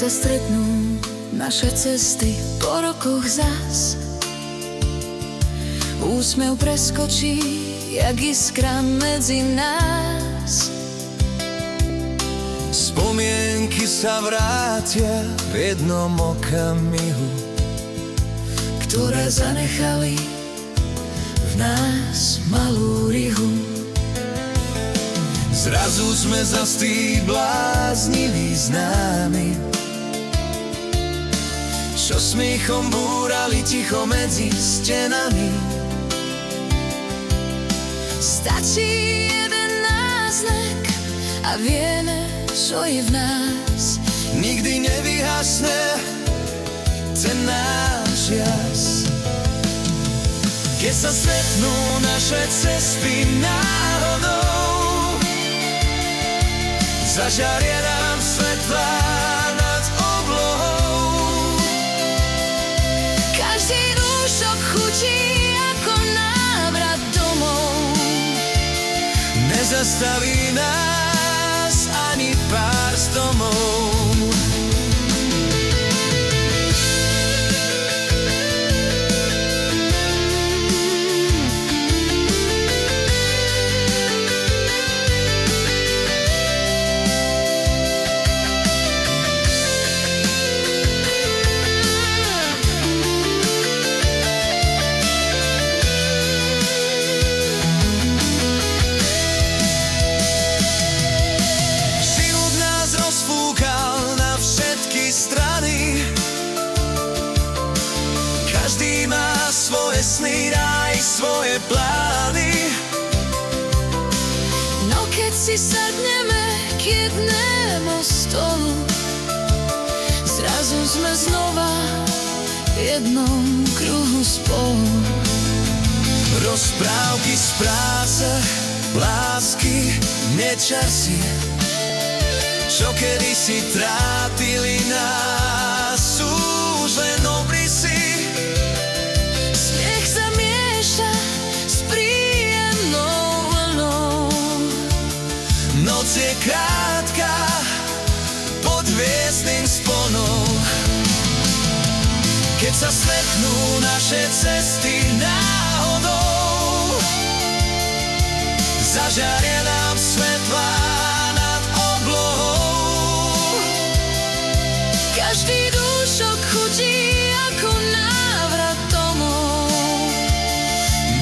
sa stretnú naše cesty po rokoch zas, úsmev preskočí jak iskra medzi nás. Spomienky sa vrátia v jednom okamihu, ktoré zanechali v nás malú rihu. Zrazu sme zas tí bláznili známi, čo smiechom búrali ticho medzi stenami. Stačí jeden náznak a vieme, čo je v nás. Nikdy nevyhasne ten náš jas. Keď sa stretnú naše cesty náhodou, zažaria nám svetlá nad oblohou. Každý dúšok chutí ako návrat domov. Nezastaví nás ani pár stromov. Každý má svoje sny, aj svoje plány. No keď si sadneme k jednému stolu, zrazu sme znova v jednom kruhu spolu. Rozprávky z práce, lásky, nečasy, čo kedysi trápili nás, sú už len obrysy. Smiech sa mieša s príjemnou vlnou. Noc je krátka pod hviezdnym sponom. Keď sa stretnú naše cesty náhodou, zažaria nám svetlá nad oblohou. Každý dúšok chutí ako návrat domov.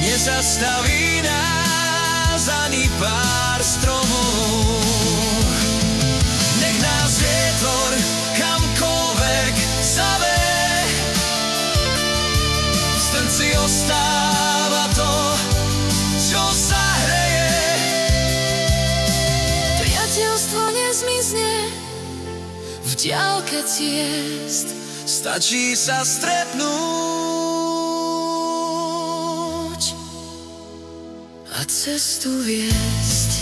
Nezastaví nás ani pár stromov. Nech nás vietor kamkoľvek zavie, v srdci ostáva to, čo sa hreje. Priateľstvo nezmizne v diaľke ciest. Stačí sa stretnúť A cestu viesť.